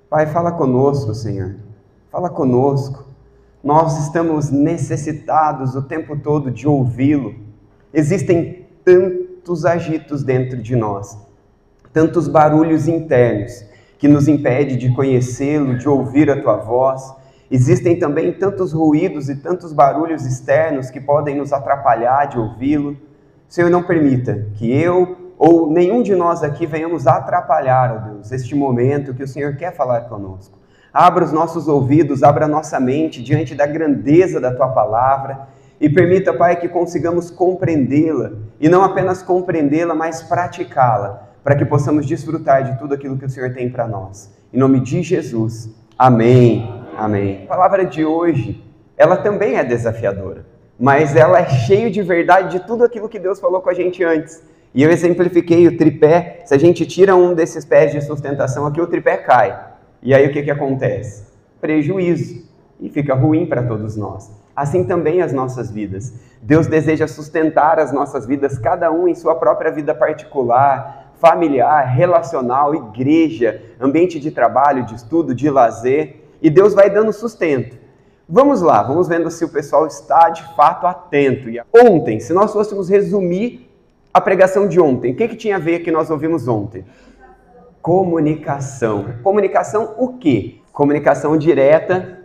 Pai, fala conosco, Senhor. Fala conosco. Nós estamos necessitados o tempo todo de ouvi-lo. Existem tantos agitos dentro de nós, tantos barulhos internos que nos impedem de conhecê-lo, de ouvir a tua voz. Existem também tantos ruídos e tantos barulhos externos que podem nos atrapalhar de ouvi-lo. Senhor, não permita que eu ou nenhum de nós aqui venhamos atrapalhar, ó Deus, este momento que o Senhor quer falar conosco. Abra os nossos ouvidos, abra a nossa mente diante da grandeza da tua palavra e permita, Pai, que consigamos compreendê-la e não apenas compreendê-la, mas praticá-la, para que possamos desfrutar de tudo aquilo que o Senhor tem para nós. Em nome de Jesus, amém, amém. A palavra de hoje, ela também é desafiadora, mas ela é cheia de verdade de tudo aquilo que Deus falou com a gente antes. E eu exemplifiquei o tripé. Se a gente tira um desses pés de sustentação aqui, o tripé cai. E aí o que acontece? Prejuízo. E fica ruim para todos nós. Assim também as nossas vidas. Deus deseja sustentar as nossas vidas, cada um em sua própria vida particular, familiar, relacional, igreja, ambiente de trabalho, de estudo, de lazer. E Deus vai dando sustento. Vamos lá, vamos vendo se o pessoal está de fato atento. Ontem, se nós fôssemos resumir a pregação de ontem, o que tinha a ver que nós ouvimos ontem? Comunicação. Comunicação o quê? Comunicação direta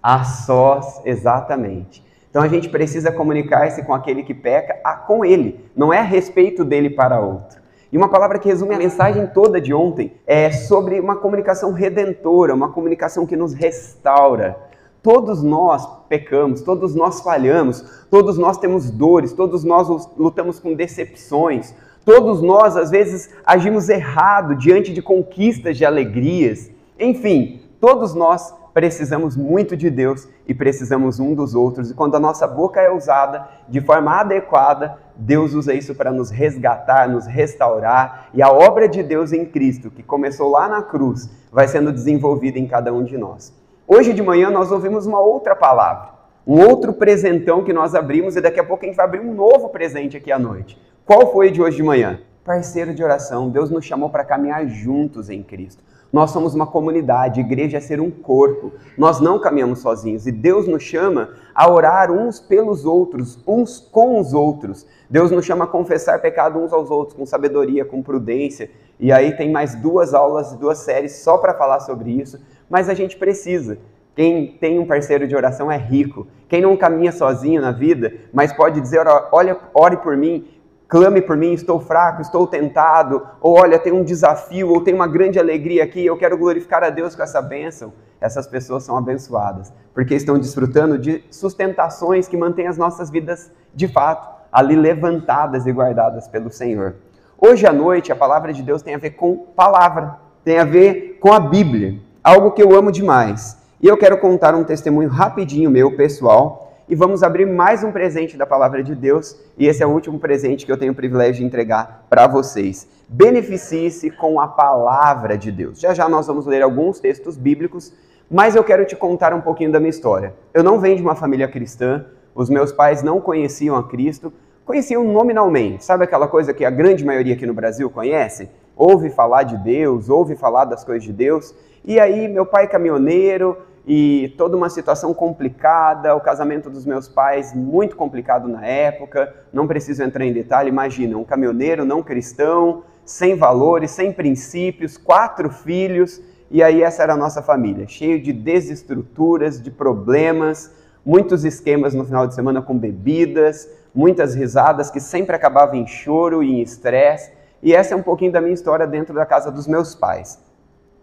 a sós, exatamente. Então a gente precisa comunicar-se com aquele que peca, com ele, não é a respeito dele para outro. E uma palavra que resume a mensagem toda de ontem é sobre uma comunicação redentora, uma comunicação que nos restaura. Todos nós pecamos, todos nós falhamos, todos nós temos dores, todos nós lutamos com decepções, todos nós às vezes agimos errado diante de conquistas de alegrias. Enfim, todos nós precisamos muito de Deus e precisamos um dos outros. E quando a nossa boca é usada de forma adequada, Deus usa isso para nos resgatar, nos restaurar. E a obra de Deus em Cristo, que começou lá na cruz, vai sendo desenvolvida em cada um de nós. Hoje de manhã nós ouvimos uma outra palavra, um outro presentão que nós abrimos e daqui a pouco a gente vai abrir um novo presente aqui à noite. Qual foi o de hoje de manhã? Parceiro de oração. Deus nos chamou para caminhar juntos em Cristo. Nós somos uma comunidade, igreja é ser um corpo. Nós não caminhamos sozinhos e Deus nos chama a orar uns pelos outros, uns com os outros. Deus nos chama a confessar pecado uns aos outros, com sabedoria, com prudência. E aí tem mais 2 aulas, 2 séries só para falar sobre isso. Mas a gente precisa. Quem tem um parceiro de oração é rico. Quem não caminha sozinho na vida, mas pode dizer, olha, ore por mim, clame por mim, estou fraco, estou tentado, ou olha, tem um desafio, ou tem uma grande alegria aqui, eu quero glorificar a Deus com essa bênção. Essas pessoas são abençoadas, porque estão desfrutando de sustentações que mantêm as nossas vidas, de fato, ali levantadas e guardadas pelo Senhor. Hoje à noite, a palavra de Deus tem a ver com palavra, tem a ver com a Bíblia. Algo que eu amo demais. E eu quero contar um testemunho rapidinho meu, pessoal, e vamos abrir mais um presente da Palavra de Deus, e esse é o último presente que eu tenho o privilégio de entregar para vocês. Beneficie-se com a Palavra de Deus. Já já nós vamos ler alguns textos bíblicos, mas eu quero te contar um pouquinho da minha história. Eu não venho de uma família cristã, os meus pais não conheciam a Cristo, conheciam nominalmente. Sabe aquela coisa que a grande maioria aqui no Brasil conhece? Ouve falar de Deus, ouve falar das coisas de Deus. E aí, meu pai caminhoneiro e toda uma situação complicada, o casamento dos meus pais muito complicado na época, não preciso entrar em detalhe, imagina, um caminhoneiro não cristão, sem valores, sem princípios, 4 filhos, e aí essa era a nossa família, cheio de desestruturas, de problemas, muitos esquemas no final de semana com bebidas, muitas risadas que sempre acabavam em choro e em estresse, e essa é um pouquinho da minha história dentro da casa dos meus pais.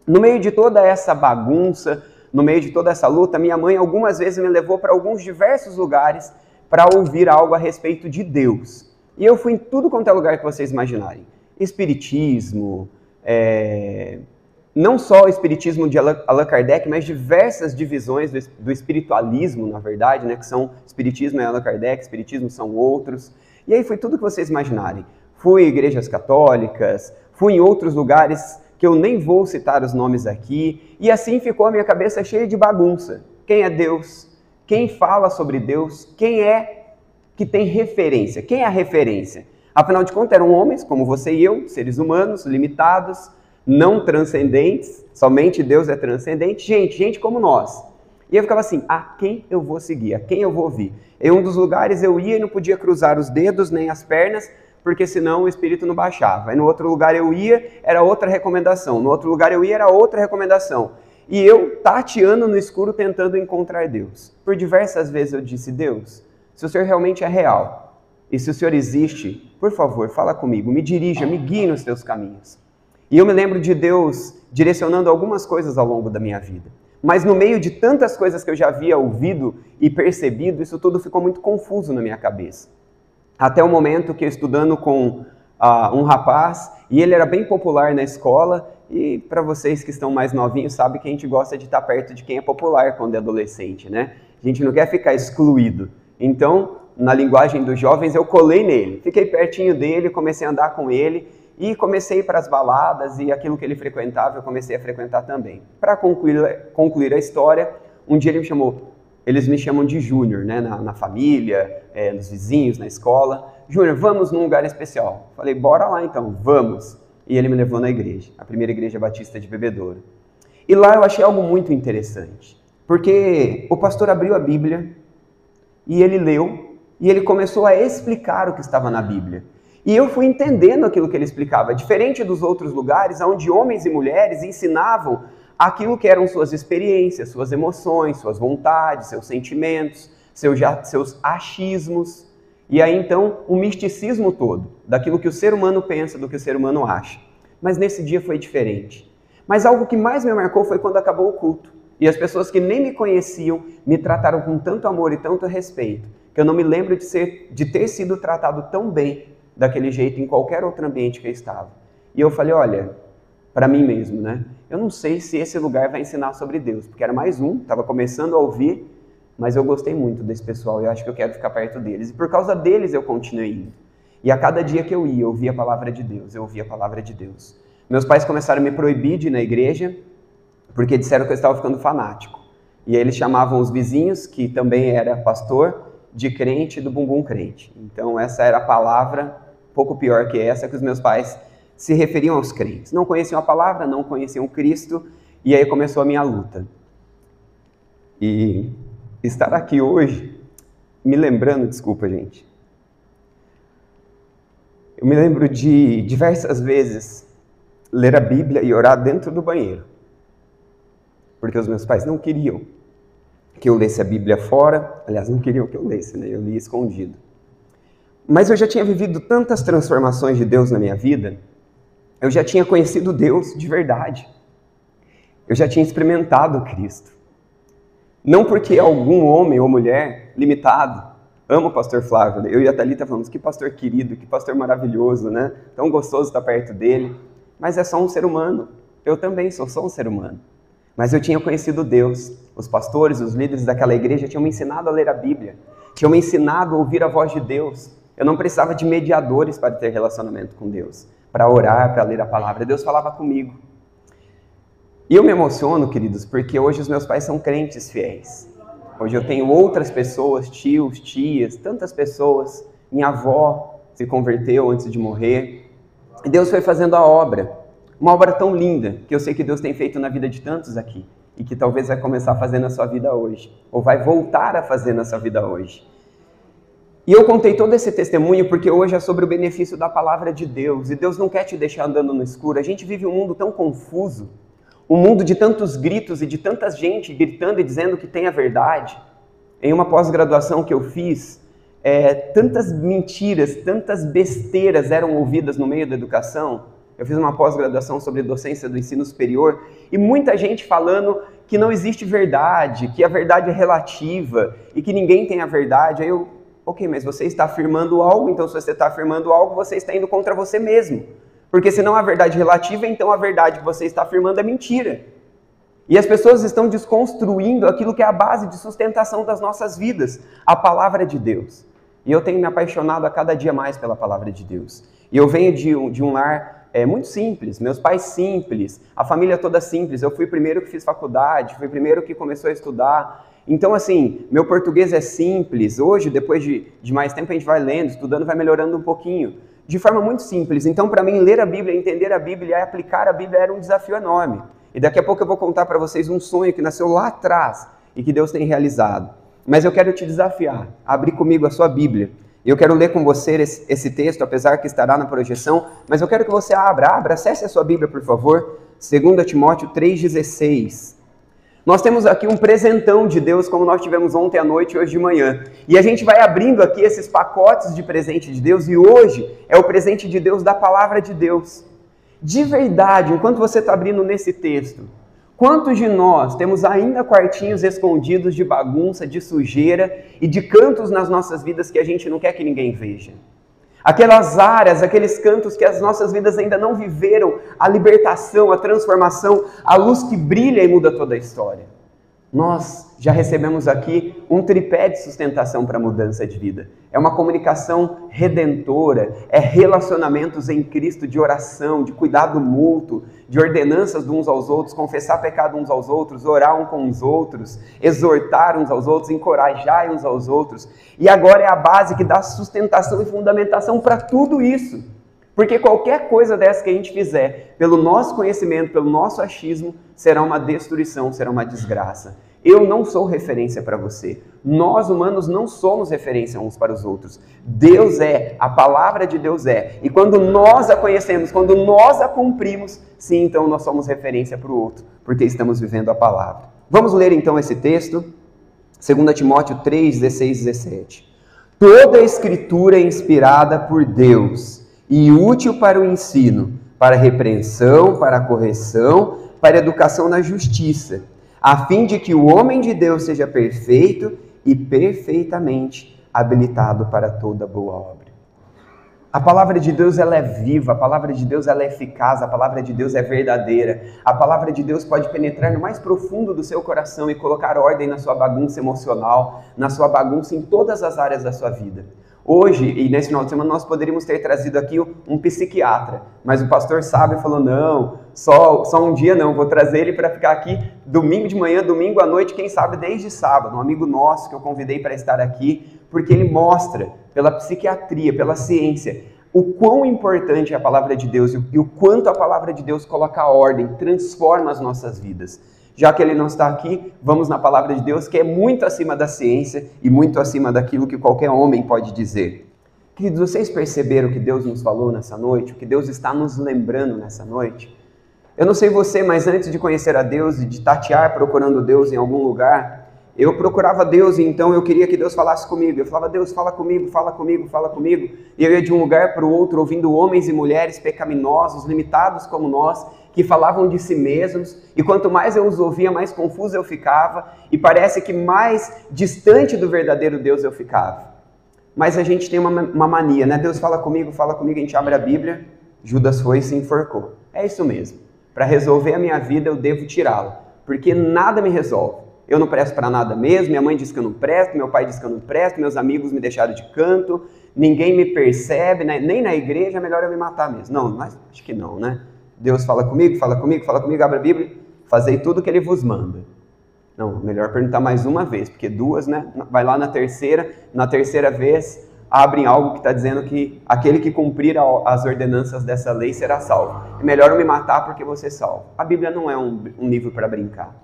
No meio de toda essa bagunça, no meio de toda essa luta, minha mãe algumas vezes me levou para alguns diversos lugares para ouvir algo a respeito de Deus. E eu fui em tudo quanto é lugar que vocês imaginarem. Espiritismo, não só o espiritismo de Allan Kardec, mas diversas divisões do espiritualismo, na verdade, né, que são espiritismo é Allan Kardec, espiritismo são outros. E aí foi tudo que vocês imaginarem. Fui em igrejas católicas, fui em outros lugares que eu nem vou citar os nomes aqui, e assim ficou a minha cabeça cheia de bagunça. Quem é Deus? Quem fala sobre Deus? Quem é que tem referência? Quem é a referência? Afinal de contas, eram homens, como você e eu, seres humanos, limitados, não transcendentes, somente Deus é transcendente, gente como nós. E eu ficava assim, a quem eu vou seguir, a quem eu vou ouvir? Em um dos lugares eu ia e não podia cruzar os dedos nem as pernas, porque senão o espírito não baixava. Aí no outro lugar eu ia, era outra recomendação. No outro lugar eu ia, era outra recomendação. E eu tateando no escuro, tentando encontrar Deus. Por diversas vezes eu disse, Deus, se o Senhor realmente é real, e se o Senhor existe, por favor, fala comigo, me dirija, me guie nos teus caminhos. E eu me lembro de Deus direcionando algumas coisas ao longo da minha vida. Mas no meio de tantas coisas que eu já havia ouvido e percebido, isso tudo ficou muito confuso na minha cabeça. Até o momento que eu estudando com um rapaz, e ele era bem popular na escola, e para vocês que estão mais novinhos, sabe que a gente gosta de estar perto de quem é popular quando é adolescente, né? A gente não quer ficar excluído. Então, na linguagem dos jovens, eu colei nele. Fiquei pertinho dele, comecei a andar com ele, e comecei para as baladas e aquilo que ele frequentava, eu comecei a frequentar também. Para concluir a história, um dia ele me chamou, eles me chamam de Júnior, né, na família, nos vizinhos, na escola. Júnior, vamos num lugar especial. Falei, bora lá então, vamos. E ele me levou na igreja, a primeira igreja batista de Bebedouro. E lá eu achei algo muito interessante, porque o pastor abriu a Bíblia e ele leu e ele começou a explicar o que estava na Bíblia. E eu fui entendendo aquilo que ele explicava, diferente dos outros lugares onde homens e mulheres ensinavam aquilo que eram suas experiências, suas emoções, suas vontades, seus sentimentos, seus achismos. E aí então o misticismo todo, daquilo que o ser humano pensa, do que o ser humano acha. Mas nesse dia foi diferente. Mas algo que mais me marcou foi quando acabou o culto. E as pessoas que nem me conheciam me trataram com tanto amor e tanto respeito, que eu não me lembro de ter sido tratado tão bem daquele jeito em qualquer outro ambiente que eu estava. E eu falei, olha, para mim mesmo, né? Eu não sei se esse lugar vai ensinar sobre Deus, porque era mais um, estava começando a ouvir, mas eu gostei muito desse pessoal e eu acho que eu quero ficar perto deles. E por causa deles eu continuei indo. E a cada dia que eu ia, eu ouvia a palavra de Deus, eu ouvia a palavra de Deus. Meus pais começaram a me proibir de ir na igreja, porque disseram que eu estava ficando fanático. E aí eles chamavam os vizinhos, que também era pastor, de crente do bumbum crente. Então essa era a palavra, pouco pior que essa, que os meus pais se referiam aos crentes. Não conheciam a palavra, não conheciam Cristo, e aí começou a minha luta. E estar aqui hoje, me lembrando, desculpa gente, eu me lembro de diversas vezes ler a Bíblia e orar dentro do banheiro, porque os meus pais não queriam que eu lesse a Bíblia fora, aliás, não queriam que eu lesse, né? Eu lia escondido. Mas eu já tinha vivido tantas transformações de Deus na minha vida, eu já tinha conhecido Deus de verdade, eu já tinha experimentado Cristo. Não porque algum homem ou mulher limitado, amo o pastor Flávio, eu e a Thalita falamos, que pastor querido, que pastor maravilhoso, né? Tão gostoso estar perto dele, mas é só um ser humano, eu também sou só um ser humano. Mas eu tinha conhecido Deus, os pastores, os líderes daquela igreja tinham me ensinado a ler a Bíblia, tinham me ensinado a ouvir a voz de Deus. Eu não precisava de mediadores para ter relacionamento com Deus, para orar, para ler a palavra. Deus falava comigo. E eu me emociono, queridos, porque hoje os meus pais são crentes fiéis. Hoje eu tenho outras pessoas, tios, tias, tantas pessoas. Minha avó se converteu antes de morrer. E Deus foi fazendo a obra. Uma obra tão linda, que eu sei que Deus tem feito na vida de tantos aqui, e que talvez vai começar a fazer na sua vida hoje, ou vai voltar a fazer na sua vida hoje. E eu contei todo esse testemunho porque hoje é sobre o benefício da palavra de Deus, e Deus não quer te deixar andando no escuro. A gente vive um mundo tão confuso, um mundo de tantos gritos e de tanta gente gritando e dizendo que tem a verdade. Em uma pós-graduação que eu fiz, tantas mentiras, tantas besteiras eram ouvidas no meio da educação. Eu fiz uma pós-graduação sobre docência do ensino superior e muita gente falando que não existe verdade, que a verdade é relativa e que ninguém tem a verdade. Aí eu, ok, mas você está afirmando algo, então se você está afirmando algo, você está indo contra você mesmo. Porque se não há verdade relativa, então a verdade que você está afirmando é mentira. E as pessoas estão desconstruindo aquilo que é a base de sustentação das nossas vidas, a palavra de Deus. E eu tenho me apaixonado a cada dia mais pela palavra de Deus. E eu venho de um lar muito simples, meus pais simples, a família toda simples. Eu fui o primeiro que fiz faculdade, fui o primeiro que começou a estudar. Então, assim, meu português é simples. Hoje, depois de mais tempo, a gente vai lendo, estudando, vai melhorando um pouquinho. de forma muito simples. Então, para mim, ler a Bíblia, entender a Bíblia e aplicar a Bíblia era um desafio enorme. E daqui a pouco eu vou contar para vocês um sonho que nasceu lá atrás e que Deus tem realizado. Mas eu quero te desafiar a abrir comigo a sua Bíblia. Eu quero ler com você esse texto, apesar que estará na projeção, mas eu quero que você abra, acesse a sua Bíblia, por favor, 2 Timóteo 3,16. Nós temos aqui um presentão de Deus, como nós tivemos ontem à noite e hoje de manhã. E a gente vai abrindo aqui esses pacotes de presente de Deus, e hoje é o presente de Deus da Palavra de Deus. De verdade, enquanto você está abrindo nesse texto, quantos de nós temos ainda quartinhos escondidos de bagunça, de sujeira e de cantos nas nossas vidas que a gente não quer que ninguém veja? Aquelas áreas, aqueles cantos que as nossas vidas ainda não viveram a libertação, a transformação, a luz que brilha e muda toda a história. Nós já recebemos aqui um tripé de sustentação para a mudança de vida. É uma comunicação redentora, é relacionamentos em Cristo de oração, de cuidado mútuo, de ordenanças de uns aos outros, confessar pecado uns aos outros, orar uns com os outros, exortar uns aos outros, encorajar uns aos outros. E agora é a base que dá sustentação e fundamentação para tudo isso. Porque qualquer coisa dessa que a gente fizer, pelo nosso conhecimento, pelo nosso achismo, será uma destruição, será uma desgraça. Eu não sou referência para você. Nós, humanos, não somos referência uns para os outros. Deus é, a palavra de Deus é. E quando nós a conhecemos, quando nós a cumprimos, sim, então nós somos referência para o outro, porque estamos vivendo a palavra. Vamos ler então esse texto, 2 Timóteo 3, 16 e 17. Toda a Escritura é inspirada por Deus e útil para o ensino, para a repreensão, para a correção, para a educação na justiça, a fim de que o homem de Deus seja perfeito e perfeitamente habilitado para toda boa obra. A palavra de Deus ela é viva, a palavra de Deus ela é eficaz, a palavra de Deus é verdadeira. A palavra de Deus pode penetrar no mais profundo do seu coração e colocar ordem na sua bagunça emocional, na sua bagunça em todas as áreas da sua vida. Hoje, e nesse final de semana, nós poderíamos ter trazido aqui um psiquiatra, mas o pastor Sábio falou, não, só um dia não, vou trazer ele para ficar aqui domingo de manhã, domingo à noite, quem sabe desde sábado, um amigo nosso que eu convidei para estar aqui, porque ele mostra, pela psiquiatria, pela ciência, o quão importante é a palavra de Deus e o quanto a palavra de Deus coloca ordem, transforma as nossas vidas. Já que ele não está aqui, vamos na palavra de Deus, que é muito acima da ciência e muito acima daquilo que qualquer homem pode dizer. Queridos, vocês perceberam o que Deus nos falou nessa noite? O que Deus está nos lembrando nessa noite? Eu não sei você, mas antes de conhecer a Deus e de tatear procurando Deus em algum lugar, eu procurava Deus e então eu queria que Deus falasse comigo. Eu falava, Deus, fala comigo, fala comigo, fala comigo. E eu ia de um lugar para o outro ouvindo homens e mulheres pecaminosos, limitados como nós, que falavam de si mesmos, e quanto mais eu os ouvia, mais confuso eu ficava, e parece que mais distante do verdadeiro Deus eu ficava. Mas a gente tem uma mania, né? Deus fala comigo, a gente abre a Bíblia, Judas foi e se enforcou. É isso mesmo. Para resolver a minha vida, eu devo tirá-la, porque nada me resolve. Eu não presto para nada mesmo, minha mãe diz que eu não presto, meu pai diz que eu não presto, meus amigos me deixaram de canto, ninguém me percebe, né? Nem na igreja, é melhor eu me matar mesmo. Não, mas acho que não, né? Deus fala comigo, abre a Bíblia, fazei tudo o que Ele vos manda. Não, melhor perguntar mais uma vez, porque duas, né? Vai lá na terceira vez, abrem algo que está dizendo que aquele que cumprir as ordenanças dessa lei será salvo. É melhor eu me matar porque você é salvo. A Bíblia não é um livro para brincar.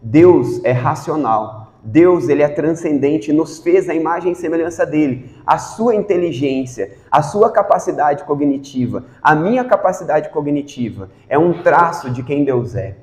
Deus é racional. Deus, ele é transcendente, nos fez a imagem e semelhança dele. A sua inteligência, a sua capacidade cognitiva, a minha capacidade cognitiva é um traço de quem Deus é.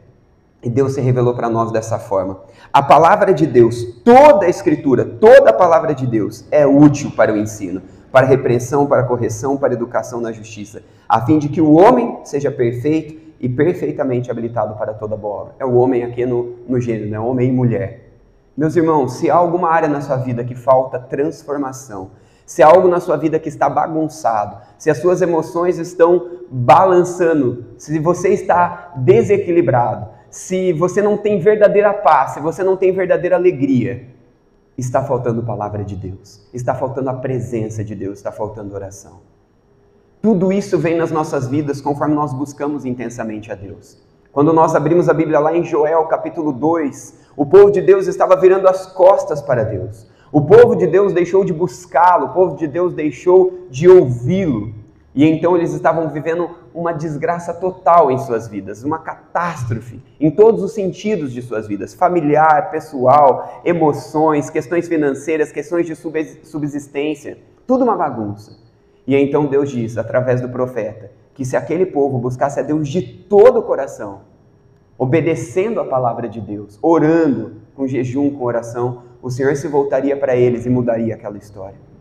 E Deus se revelou para nós dessa forma. A palavra de Deus, toda a Escritura, toda a palavra de Deus é útil para o ensino, para a repreensão, para a correção, para a educação na justiça, a fim de que o homem seja perfeito e perfeitamente habilitado para toda boa obra. É o homem aqui no gênero, né? Homem e mulher. Meus irmãos, se há alguma área na sua vida que falta transformação, se há algo na sua vida que está bagunçado, se as suas emoções estão balançando, se você está desequilibrado, se você não tem verdadeira paz, se você não tem verdadeira alegria, está faltando palavra de Deus, está faltando a presença de Deus, está faltando oração. Tudo isso vem nas nossas vidas conforme nós buscamos intensamente a Deus. Quando nós abrimos a Bíblia lá em Joel, capítulo 2, o povo de Deus estava virando as costas para Deus. O povo de Deus deixou de buscá-lo, o povo de Deus deixou de ouvi-lo. E então eles estavam vivendo uma desgraça total em suas vidas, uma catástrofe em todos os sentidos de suas vidas, familiar, pessoal, emoções, questões financeiras, questões de subsistência, tudo uma bagunça. E então Deus diz, através do profeta, que se aquele povo buscasse a Deus de todo o coração, obedecendo a palavra de Deus, orando, com jejum, com oração, o Senhor se voltaria para eles e mudaria aquela história.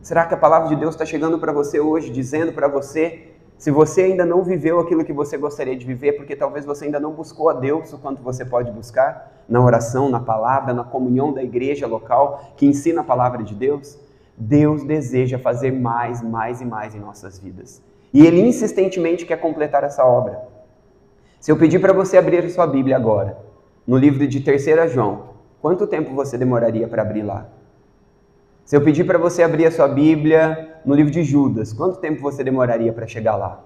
Será que a palavra de Deus está chegando para você hoje, dizendo para você, se você ainda não viveu aquilo que você gostaria de viver, porque talvez você ainda não buscou a Deus o quanto você pode buscar, na oração, na palavra, na comunhão da igreja local, que ensina a palavra de Deus? Deus deseja fazer mais, mais e mais em nossas vidas. E Ele insistentemente quer completar essa obra. Se eu pedir para você abrir a sua Bíblia agora, no livro de 3 João, quanto tempo você demoraria para abrir lá? Se eu pedir para você abrir a sua Bíblia no livro de Judas, quanto tempo você demoraria para chegar lá?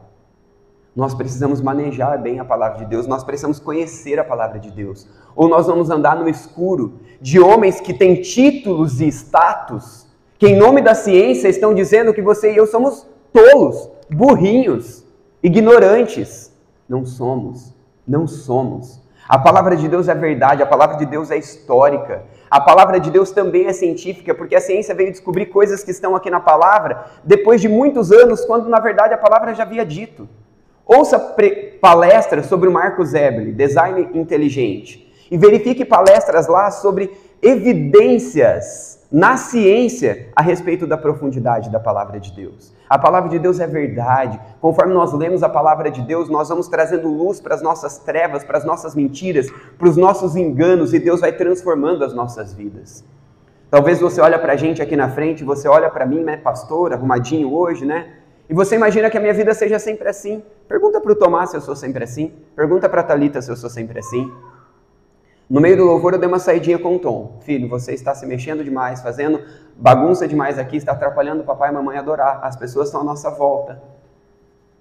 Nós precisamos manejar bem a palavra de Deus, nós precisamos conhecer a palavra de Deus. Ou nós vamos andar no escuro de homens que têm títulos e status, que em nome da ciência estão dizendo que você e eu somos tolos, burrinhos, ignorantes. Não somos, não somos. A palavra de Deus é verdade, a palavra de Deus é histórica. A palavra de Deus também é científica, porque a ciência veio descobrir coisas que estão aqui na palavra depois de muitos anos, quando na verdade a palavra já havia dito. Ouça palestras sobre o Marcus Eberle, design inteligente, e verifique palestras lá sobre evidências na ciência a respeito da profundidade da palavra de Deus. A palavra de Deus é verdade. Conforme nós lemos a palavra de Deus, nós vamos trazendo luz para as nossas trevas, para as nossas mentiras, para os nossos enganos, e Deus vai transformando as nossas vidas. Talvez você olhe para a gente aqui na frente, você olha para mim, né, pastor, arrumadinho hoje, né? E você imagina que a minha vida seja sempre assim. Pergunta para o Tomás se eu sou sempre assim. Pergunta para a Thalita se eu sou sempre assim. No meio do louvor eu dei uma saidinha com o Tom. Filho, você está se mexendo demais, fazendo bagunça demais aqui, está atrapalhando o papai e a mamãe a adorar. As pessoas estão à nossa volta.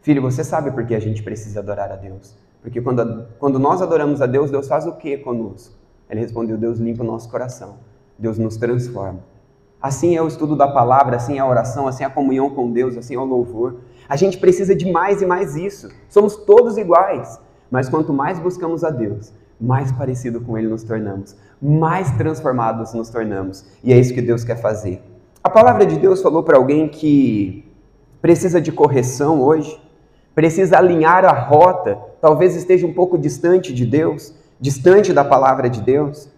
Filho, você sabe por que a gente precisa adorar a Deus? Porque quando nós adoramos a Deus, Deus faz o que conosco? Ele respondeu, Deus limpa o nosso coração. Deus nos transforma. Assim é o estudo da palavra, assim é a oração, assim é a comunhão com Deus, assim é o louvor. A gente precisa de mais e mais isso. Somos todos iguais. Mas quanto mais buscamos a Deus, mais parecido com Ele nos tornamos, mais transformados nos tornamos. E é isso que Deus quer fazer. A palavra de Deus falou para alguém que precisa de correção hoje, precisa alinhar a rota, talvez esteja um pouco distante de Deus, distante da palavra de Deus.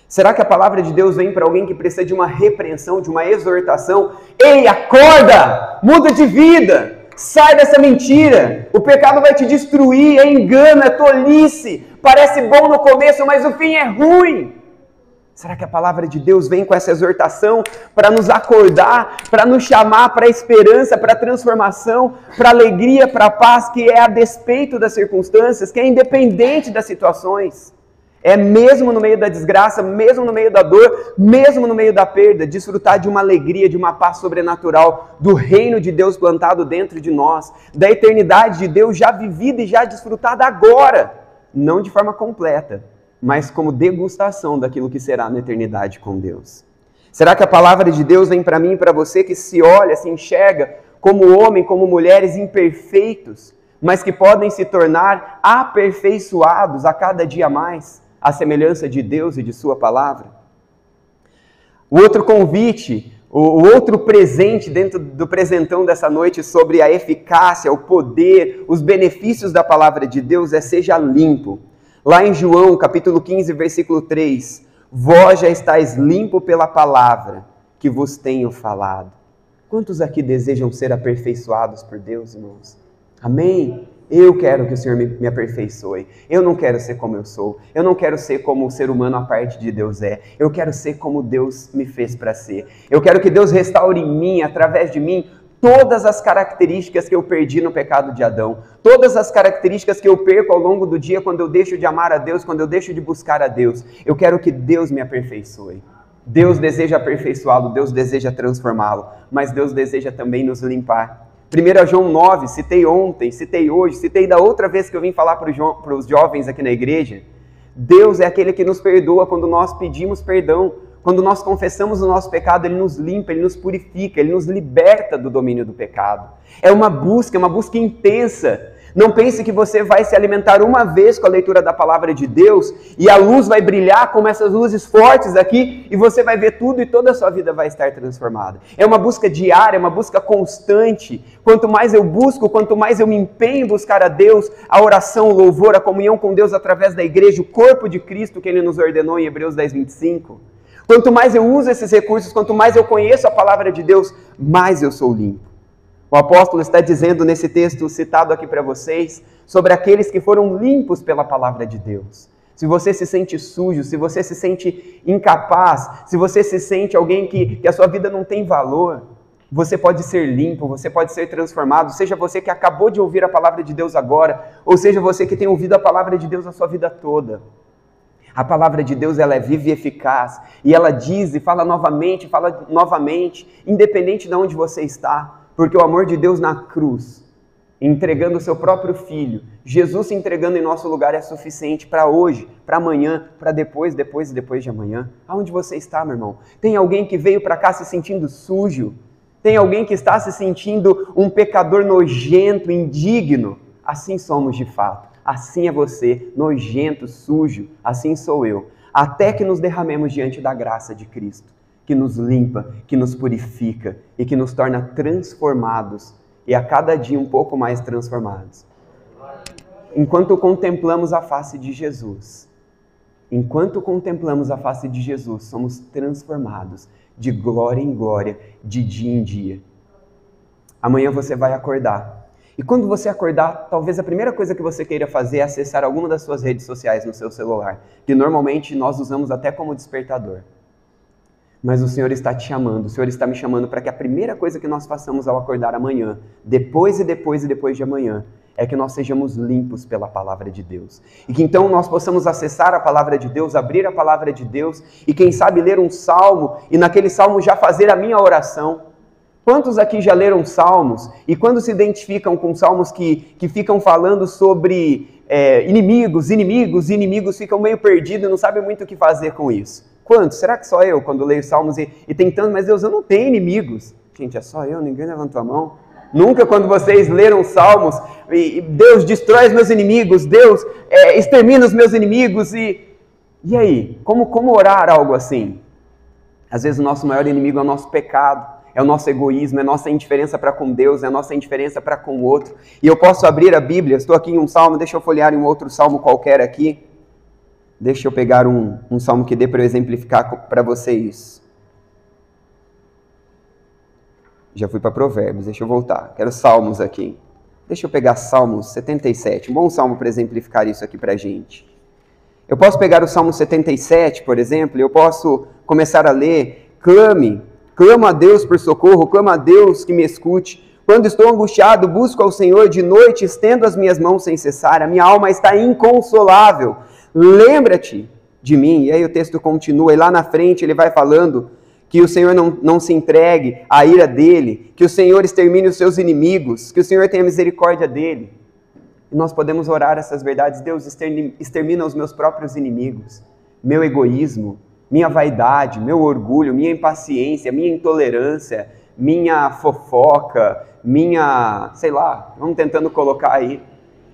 Será que a palavra de Deus vem para alguém que precisa de uma repreensão, de uma exortação? Ei, acorda! Muda de vida! Sai dessa mentira! O pecado vai te destruir, é engano, é tolice. Parece bom no começo, mas o fim é ruim. Será que a palavra de Deus vem com essa exortação para nos acordar, para nos chamar para a esperança, para a transformação, para a alegria, para a paz, que é a despeito das circunstâncias, que é independente das situações? É mesmo no meio da desgraça, mesmo no meio da dor, mesmo no meio da perda, desfrutar de uma alegria, de uma paz sobrenatural, do reino de Deus plantado dentro de nós, da eternidade de Deus já vivida e já desfrutada agora, não de forma completa, mas como degustação daquilo que será na eternidade com Deus. Será que a palavra de Deus vem para mim e para você que se olha, se enxerga como homem, como mulheres imperfeitos, mas que podem se tornar aperfeiçoados a cada dia mais? A semelhança de Deus e de sua palavra? O outro convite, o outro presente dentro do presentão dessa noite sobre a eficácia, o poder, os benefícios da palavra de Deus é seja limpo. Lá em João, capítulo 15, versículo 3, vós já estáis limpo pela palavra que vos tenho falado. Quantos aqui desejam ser aperfeiçoados por Deus, irmãos? Amém? Eu quero que o Senhor me aperfeiçoe. Eu não quero ser como eu sou. Eu não quero ser como o ser humano a parte de Deus é. Eu quero ser como Deus me fez para ser. Eu quero que Deus restaure em mim, através de mim, todas as características que eu perdi no pecado de Adão. Todas as características que eu perco ao longo do dia quando eu deixo de amar a Deus, quando eu deixo de buscar a Deus. Eu quero que Deus me aperfeiçoe. Deus deseja aperfeiçoá-lo, Deus deseja transformá-lo, mas Deus deseja também nos limpar. 1 João 9, citei ontem, citei hoje, citei da outra vez que eu vim falar para os jovens aqui na igreja. Deus é aquele que nos perdoa quando nós pedimos perdão, Quando nós confessamos o nosso pecado, Ele nos limpa, Ele nos purifica, Ele nos liberta do domínio do pecado. É uma busca intensa. Não pense que você vai se alimentar uma vez com a leitura da palavra de Deus e a luz vai brilhar como essas luzes fortes aqui e você vai ver tudo e toda a sua vida vai estar transformada. É uma busca diária, é uma busca constante. Quanto mais eu busco, quanto mais eu me empenho em buscar a Deus, a oração, o louvor, a comunhão com Deus através da igreja, o corpo de Cristo que Ele nos ordenou em Hebreus 10:25. Quanto mais eu uso esses recursos, quanto mais eu conheço a palavra de Deus, mais eu sou limpo. O apóstolo está dizendo nesse texto citado aqui para vocês, sobre aqueles que foram limpos pela palavra de Deus. Se você se sente sujo, se você se sente incapaz, se você se sente alguém que a sua vida não tem valor, você pode ser limpo, você pode ser transformado, seja você que acabou de ouvir a palavra de Deus agora, ou seja você que tem ouvido a palavra de Deus a sua vida toda. A palavra de Deus, ela é viva e eficaz, e ela diz e fala novamente, independente de onde você está. Porque o amor de Deus na cruz, entregando o seu próprio Filho, Jesus se entregando em nosso lugar é suficiente para hoje, para amanhã, para depois de amanhã. Aonde você está, meu irmão? Tem alguém que veio para cá se sentindo sujo? Tem alguém que está se sentindo um pecador nojento, indigno? Assim somos de fato. Assim é você, nojento, sujo. Assim sou eu. Até que nos derramemos diante da graça de Cristo, que nos limpa, que nos purifica e que nos torna transformados e a cada dia um pouco mais transformados. Enquanto contemplamos a face de Jesus, somos transformados de glória em glória, de dia em dia. Amanhã você vai acordar. E quando você acordar, talvez a primeira coisa que você queira fazer é acessar alguma das suas redes sociais no seu celular, que normalmente nós usamos até como despertador. Mas o Senhor está te chamando, o Senhor está me chamando para que a primeira coisa que nós façamos ao acordar amanhã, depois de amanhã, é que nós sejamos limpos pela palavra de Deus. E que então nós possamos acessar a palavra de Deus, abrir a palavra de Deus e quem sabe ler um salmo e naquele salmo já fazer a minha oração. Quantos aqui já leram salmos e quando se identificam com salmos que ficam falando sobre inimigos, ficam meio perdidos e não sabem muito o que fazer com isso? Quantos? Será que só eu, quando leio salmos e tentando, mas Deus, eu não tenho inimigos. Gente, é só eu, ninguém levantou a mão. Nunca quando vocês leram salmos, e Deus destrói os meus inimigos, Deus extermina os meus inimigos, e aí? Como orar algo assim? Às vezes o nosso maior inimigo é o nosso pecado, é o nosso egoísmo, é a nossa indiferença para com Deus, é a nossa indiferença para com o outro. E eu posso abrir a Bíblia, estou aqui em um salmo, deixa eu folhear em um outro salmo qualquer aqui. Deixa eu pegar um salmo que dê para eu exemplificar para vocês. Já fui para Provérbios, deixa eu voltar. Quero salmos aqui. Deixa eu pegar Salmos 77, um bom salmo para exemplificar isso aqui para a gente. Eu posso pegar o Salmo 77, por exemplo, e eu posso começar a ler: clamo a Deus por socorro, clamo a Deus que me escute. Quando estou angustiado, busco ao Senhor, de noite estendo as minhas mãos sem cessar, a minha alma está inconsolável. Lembra-te de mim. E aí o texto continua, e lá na frente ele vai falando que o Senhor não se entregue à ira dele, que o Senhor extermine os seus inimigos, que o Senhor tenha misericórdia dele. E nós podemos orar essas verdades: Deus, extermina os meus próprios inimigos, meu egoísmo, minha vaidade, meu orgulho, minha impaciência, minha intolerância, minha fofoca, vamos tentando colocar aí.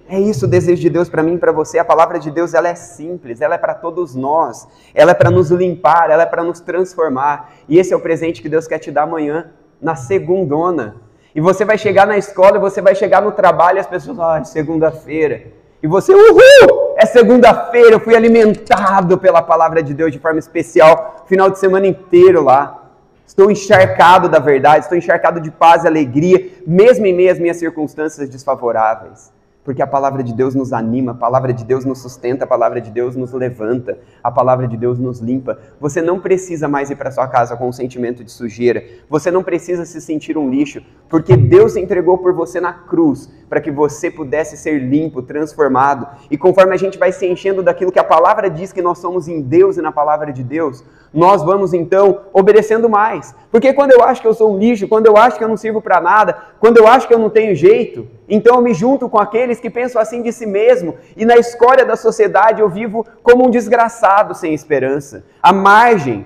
É isso o desejo de Deus para mim e para você. A palavra de Deus, ela é simples, ela é para todos nós, ela é para nos limpar, ela é para nos transformar. E esse é o presente que Deus quer te dar amanhã, na segundona. E você vai chegar na escola, você vai chegar no trabalho e as pessoas, segunda-feira. E você, uhul, é segunda-feira, eu fui alimentado pela palavra de Deus de forma especial, final de semana inteiro lá. Estou encharcado da verdade, estou encharcado de paz e alegria, mesmo em meio às minhas circunstâncias desfavoráveis. Porque a palavra de Deus nos anima, a palavra de Deus nos sustenta, a palavra de Deus nos levanta, a palavra de Deus nos limpa. Você não precisa mais ir para sua casa com um sentimento de sujeira, você não precisa se sentir um lixo, porque Deus se entregou por você na cruz, para que você pudesse ser limpo, transformado. E conforme a gente vai se enchendo daquilo que a palavra diz que nós somos em Deus e na palavra de Deus, nós vamos então obedecendo mais. Porque quando eu acho que eu sou um lixo, quando eu acho que eu não sirvo para nada, quando eu acho que eu não tenho jeito, então eu me junto com aqueles que pensam assim de si mesmo, e na escória da sociedade eu vivo como um desgraçado sem esperança, à margem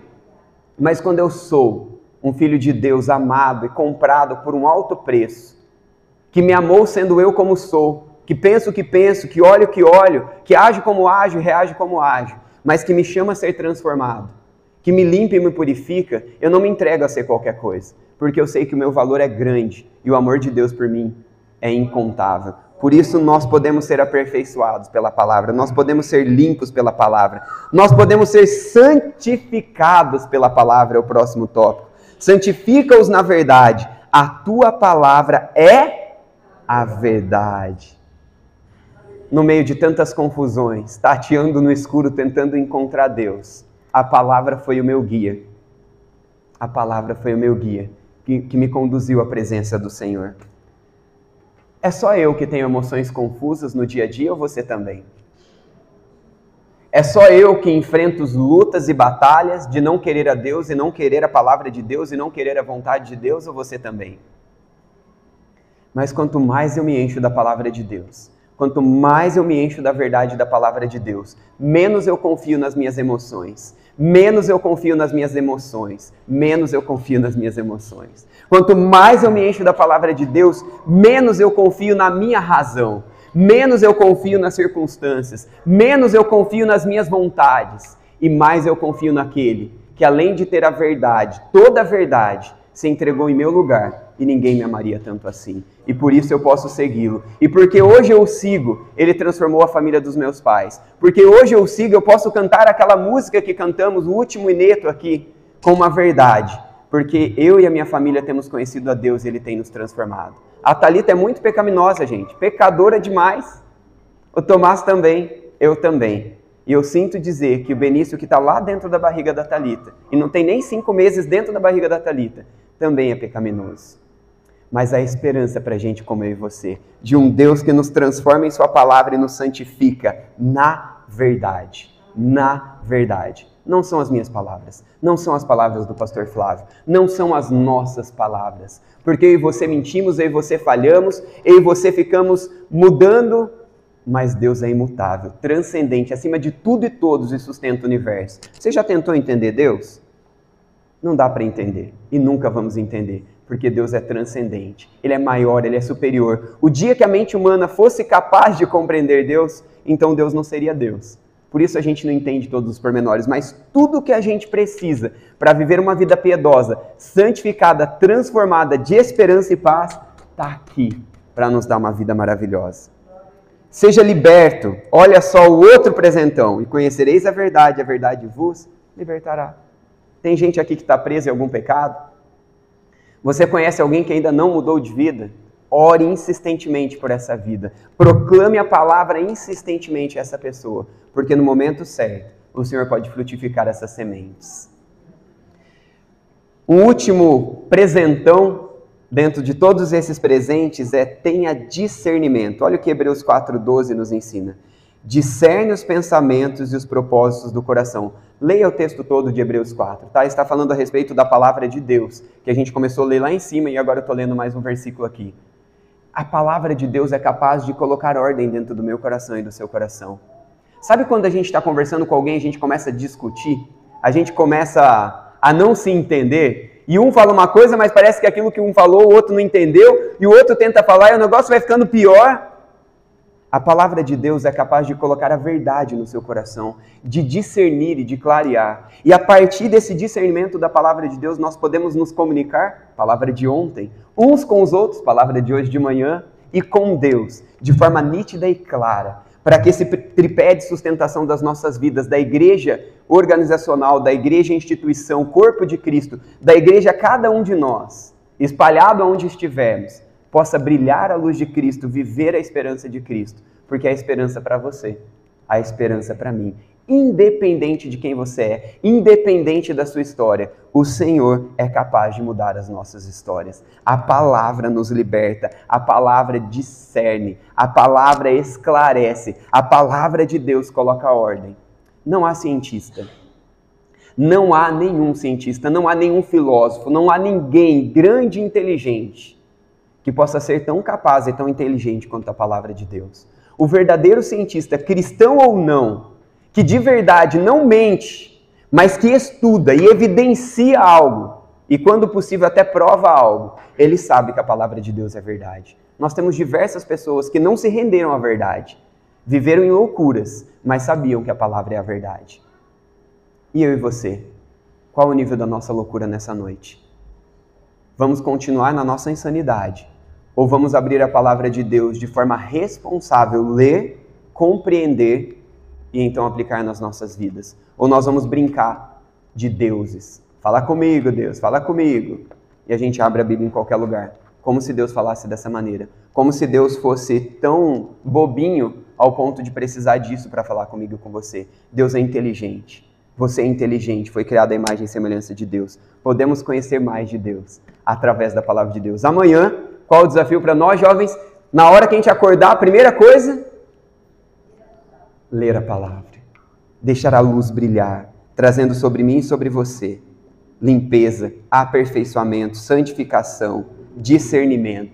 Mas quando eu sou um filho de Deus amado e comprado por um alto preço, que me amou sendo eu como sou, que penso o que penso, que olho o que olho, que age como ajo e reage como ajo, mas que me chama a ser transformado, que me limpa e me purifica, eu não me entrego a ser qualquer coisa, porque eu sei que o meu valor é grande e o amor de Deus por mim é incontável. Por isso nós podemos ser aperfeiçoados pela palavra, nós podemos ser limpos pela palavra, nós podemos ser santificados pela palavra, é o próximo tópico. Santifica-os na verdade, a tua palavra é a verdade. No meio de tantas confusões, tateando no escuro, tentando encontrar Deus, a palavra foi o meu guia. A palavra foi o meu guia, que me conduziu à presença do Senhor. É só eu que tenho emoções confusas no dia a dia ou você também? É só eu que enfrento lutas e batalhas de não querer a Deus e não querer a palavra de Deus e não querer a vontade de Deus ou você também? Mas quanto mais eu me encho da palavra de Deus, quanto mais eu me encho da verdade da palavra de Deus, menos eu confio nas minhas emoções, menos eu confio nas minhas emoções, menos eu confio nas minhas emoções. Quanto mais eu me encho da palavra de Deus, menos eu confio na minha razão, menos eu confio nas circunstâncias, menos eu confio nas minhas vontades, e mais eu confio naquele que, além de ter a verdade, toda a verdade, se entregou em meu lugar, e ninguém me amaria tanto assim. E por isso eu posso segui-lo. E porque hoje eu o sigo, ele transformou a família dos meus pais. Porque hoje eu o sigo, eu posso cantar aquela música que cantamos, o último ineto aqui, com uma verdade. Porque eu e a minha família temos conhecido a Deus e ele tem nos transformado. A Thalita é muito pecaminosa, gente. Pecadora demais. O Tomás também. Eu também. E eu sinto dizer que o Benício, que está lá dentro da barriga da Thalita, e não tem nem 5 meses dentro da barriga da Thalita, também é pecaminoso. Mas há esperança para gente como eu e você, de um Deus que nos transforma em sua palavra e nos santifica na verdade. Na verdade. Não são as minhas palavras, não são as palavras do pastor Flávio, não são as nossas palavras. Porque eu e você mentimos, eu e você falhamos, eu e você ficamos mudando, mas Deus é imutável, transcendente, acima de tudo e todos e sustenta o universo. Você já tentou entender Deus? Não dá para entender e nunca vamos entender, porque Deus é transcendente, Ele é maior, Ele é superior. O dia que a mente humana fosse capaz de compreender Deus, então Deus não seria Deus. Por isso a gente não entende todos os pormenores, mas tudo que a gente precisa para viver uma vida piedosa, santificada, transformada, de esperança e paz, está aqui para nos dar uma vida maravilhosa. Seja liberto, olha só o outro presentão, e conhecereis a verdade vos libertará. Tem gente aqui que está presa em algum pecado? Você conhece alguém que ainda não mudou de vida? Ore insistentemente por essa vida. Proclame a palavra insistentemente a essa pessoa, porque no momento certo, o Senhor pode frutificar essas sementes. O último presentão, dentro de todos esses presentes, tenha discernimento. Olha o que Hebreus 4:12 nos ensina. Discerne os pensamentos e os propósitos do coração. Leia o texto todo de Hebreus 4, tá? Está falando a respeito da palavra de Deus, que a gente começou a ler lá em cima e agora eu estou lendo mais um versículo aqui. A palavra de Deus é capaz de colocar ordem dentro do meu coração e do seu coração. Sabe quando a gente está conversando com alguém, a gente começa a discutir, a gente começa a não se entender, e um fala uma coisa, mas parece que aquilo que um falou, o outro não entendeu, e o outro tenta falar e o negócio vai ficando pior? A palavra de Deus é capaz de colocar a verdade no seu coração, de discernir e de clarear. E a partir desse discernimento da palavra de Deus, nós podemos nos comunicar, palavra de ontem, uns com os outros, palavra de hoje de manhã, e com Deus, de forma nítida e clara, para que esse tripé de sustentação das nossas vidas, da igreja organizacional, da igreja instituição, corpo de Cristo, da igreja cada um de nós, espalhado aonde estivermos, possa brilhar a luz de Cristo, viver a esperança de Cristo, porque é a esperança para você, a esperança para mim. Independente de quem você é, independente da sua história, o Senhor é capaz de mudar as nossas histórias. A palavra nos liberta, a palavra discerne, a palavra esclarece, a palavra de Deus coloca ordem. Não há cientista, não há nenhum cientista, não há nenhum filósofo, não há ninguém grande e inteligente que possa ser tão capaz e tão inteligente quanto a palavra de Deus. O verdadeiro cientista, cristão ou não, que de verdade não mente, mas que estuda e evidencia algo, e quando possível até prova algo, ele sabe que a palavra de Deus é verdade. Nós temos diversas pessoas que não se renderam à verdade, viveram em loucuras, mas sabiam que a palavra é a verdade. E eu e você? Qual o nível da nossa loucura nessa noite? Vamos continuar na nossa insanidade? Ou vamos abrir a palavra de Deus de forma responsável, ler, compreender e então aplicar nas nossas vidas? Ou nós vamos brincar de deuses? Fala comigo, Deus, fala comigo. E a gente abre a Bíblia em qualquer lugar. Como se Deus falasse dessa maneira. Como se Deus fosse tão bobinho ao ponto de precisar disso para falar comigo e com você. Deus é inteligente. Você é inteligente, foi criado à imagem e semelhança de Deus. Podemos conhecer mais de Deus através da palavra de Deus. Amanhã, qual o desafio para nós, jovens? Na hora que a gente acordar, a primeira coisa? Ler a palavra. Deixar a luz brilhar, trazendo sobre mim e sobre você limpeza, aperfeiçoamento, santificação, discernimento.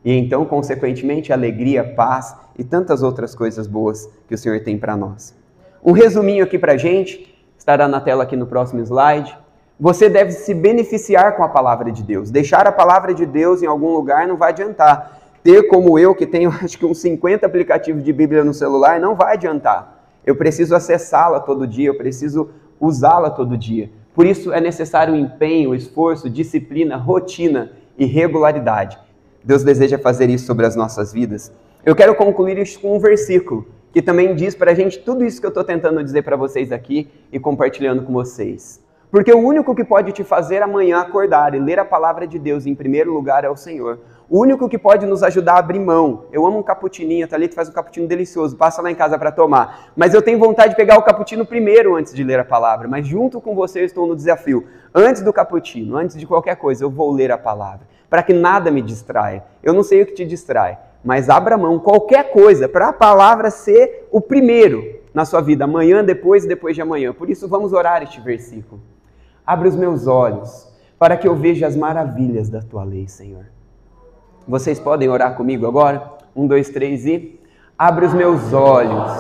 E então, consequentemente, alegria, paz e tantas outras coisas boas que o Senhor tem para nós. Um resuminho aqui para a gente, estará na tela aqui no próximo slide. Você deve se beneficiar com a palavra de Deus. Deixar a palavra de Deus em algum lugar não vai adiantar. Ter como eu, que tenho acho que uns 50 aplicativos de Bíblia no celular, não vai adiantar. Eu preciso acessá-la todo dia, eu preciso usá-la todo dia. Por isso é necessário empenho, esforço, disciplina, rotina e regularidade. Deus deseja fazer isso sobre as nossas vidas. Eu quero concluir isso com um versículo que também diz para a gente tudo isso que eu estou tentando dizer para vocês aqui e compartilhando com vocês. Porque o único que pode te fazer amanhã acordar e ler a palavra de Deus em primeiro lugar é o Senhor. O único que pode nos ajudar a abrir mão. Eu amo um cappuccininho, a Thalita faz um cappuccino delicioso, passa lá em casa para tomar. Mas eu tenho vontade de pegar o cappuccino primeiro antes de ler a palavra. Mas junto com você eu estou no desafio. Antes do cappuccino, antes de qualquer coisa, eu vou ler a palavra. Para que nada me distraia. Eu não sei o que te distrai, mas abra mão, qualquer coisa, para a palavra ser o primeiro na sua vida. Amanhã, depois e depois de amanhã. Por isso vamos orar este versículo. Abre os meus olhos para que eu veja as maravilhas da tua lei, Senhor. Vocês podem orar comigo agora? 1, 2, 3 e... Abre os meus olhos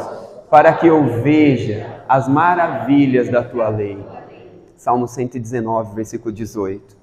para que eu veja as maravilhas da tua lei. Salmo 119, versículo 18.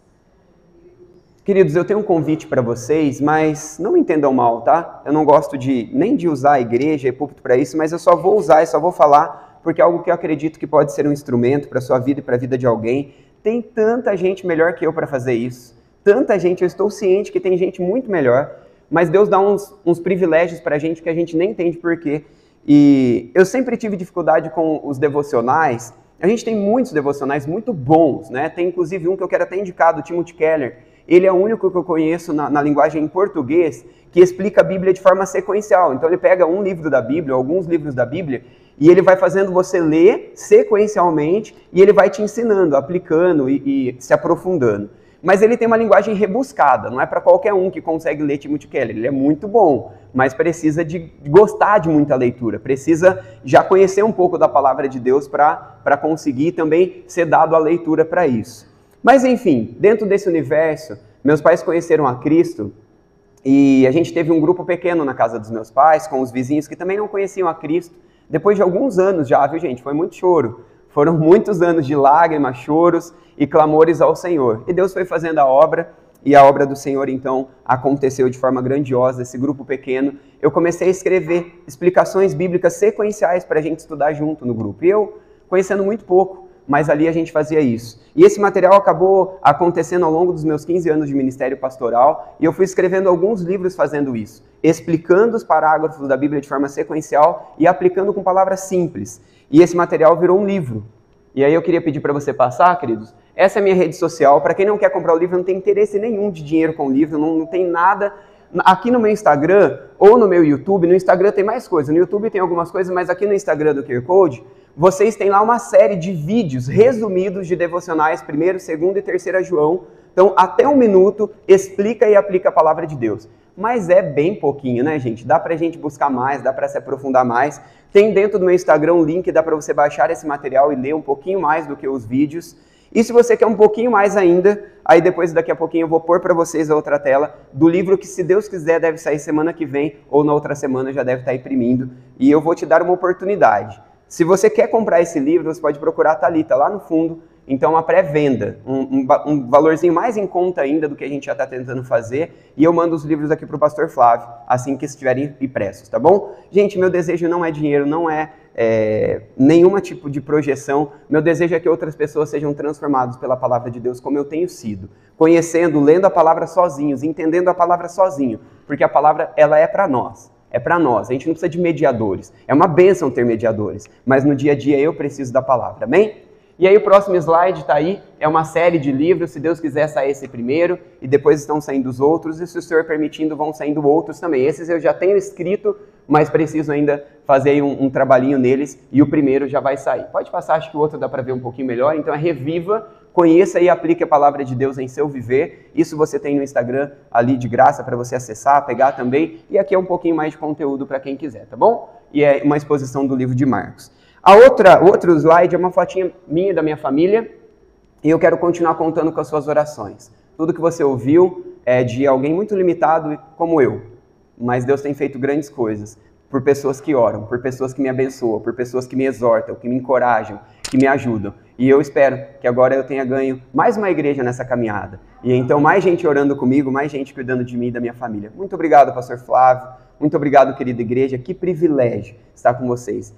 Queridos, eu tenho um convite para vocês, mas não me entendam mal, tá? Eu não gosto nem de usar a igreja e púlpito para isso, mas eu só vou usar e só vou falar porque é algo que eu acredito que pode ser um instrumento para a sua vida e para a vida de alguém. Tem tanta gente melhor que eu para fazer isso. Tanta gente, eu estou ciente que tem gente muito melhor, mas Deus dá uns privilégios para a gente que a gente nem entende por quê. E eu sempre tive dificuldade com os devocionais. A gente tem muitos devocionais muito bons, né? Tem inclusive um que eu quero até indicar, do Timothy Keller. Ele é o único que eu conheço na linguagem em português que explica a Bíblia de forma sequencial. Então ele pega um livro da Bíblia, alguns livros da Bíblia, e ele vai fazendo você ler sequencialmente e ele vai te ensinando, aplicando e se aprofundando. Mas ele tem uma linguagem rebuscada, não é para qualquer um que consegue ler Timothy Keller. Ele é muito bom, mas precisa de gostar de muita leitura, precisa já conhecer um pouco da palavra de Deus para conseguir também ser dado a leitura para isso. Mas enfim, dentro desse universo, meus pais conheceram a Cristo e a gente teve um grupo pequeno na casa dos meus pais, com os vizinhos que também não conheciam a Cristo. Depois de alguns anos já, viu gente, foi muito choro. Foram muitos anos de lágrimas, choros e clamores ao Senhor. E Deus foi fazendo a obra, e a obra do Senhor, então, aconteceu de forma grandiosa, esse grupo pequeno. Eu comecei a escrever explicações bíblicas sequenciais para a gente estudar junto no grupo. E eu, conhecendo muito pouco, mas ali a gente fazia isso. E esse material acabou acontecendo ao longo dos meus 15 anos de ministério pastoral, e eu fui escrevendo alguns livros fazendo isso, explicando os parágrafos da Bíblia de forma sequencial e aplicando com palavras simples. E esse material virou um livro. E aí eu queria pedir para você passar, queridos, essa é a minha rede social. Para quem não quer comprar o livro, não tem interesse nenhum de dinheiro com o livro, não tem nada. Aqui no meu Instagram ou no meu YouTube, no Instagram tem mais coisas, no YouTube tem algumas coisas, mas aqui no Instagram do QR Code, vocês têm lá uma série de vídeos resumidos de devocionais, 1º, 2º e 3º João. Então, até 1 minuto, explica e aplica a palavra de Deus. Mas é bem pouquinho, né, gente? Dá pra gente buscar mais, dá pra se aprofundar mais. Tem dentro do meu Instagram um link, dá pra você baixar esse material e ler um pouquinho mais do que os vídeos. E se você quer um pouquinho mais ainda, aí depois daqui a pouquinho eu vou pôr para vocês a outra tela do livro que, se Deus quiser, deve sair semana que vem ou na outra semana já deve estar imprimindo. E eu vou te dar uma oportunidade. Se você quer comprar esse livro, você pode procurar a Thalita lá no fundo. Então, uma pré-venda, um valorzinho mais em conta ainda do que a gente já está tentando fazer. E eu mando os livros aqui para o pastor Flávio, assim que estiverem impressos, tá bom? Gente, meu desejo não é dinheiro, não é nenhum tipo de projeção. Meu desejo é que outras pessoas sejam transformadas pela palavra de Deus, como eu tenho sido. Conhecendo, lendo a palavra sozinhos, entendendo a palavra sozinho. Porque a palavra, ela é para nós. É para nós, a gente não precisa de mediadores. É uma bênção ter mediadores, mas no dia a dia eu preciso da palavra, amém? E aí o próximo slide está aí, é uma série de livros, se Deus quiser sair esse primeiro, e depois estão saindo os outros, e se o Senhor permitindo vão saindo outros também. Esses eu já tenho escrito, mas preciso ainda fazer aí um trabalhinho neles, e o primeiro já vai sair. Pode passar, acho que o outro dá para ver um pouquinho melhor, então é Reviva, conheça e aplique a palavra de Deus em seu viver. Isso você tem no Instagram ali de graça para você acessar, pegar também, e aqui é um pouquinho mais de conteúdo para quem quiser, tá bom? E é uma exposição do livro de Marcos. O outro slide é uma fotinha minha da minha família e eu quero continuar contando com as suas orações. Tudo que você ouviu é de alguém muito limitado como eu, mas Deus tem feito grandes coisas por pessoas que oram, por pessoas que me abençoam, por pessoas que me exortam, que me encorajam, que me ajudam. E eu espero que agora eu tenha ganho mais uma igreja nessa caminhada. E então mais gente orando comigo, mais gente cuidando de mim e da minha família. Muito obrigado, pastor Flávio. Muito obrigado, querida igreja. Que privilégio estar com vocês.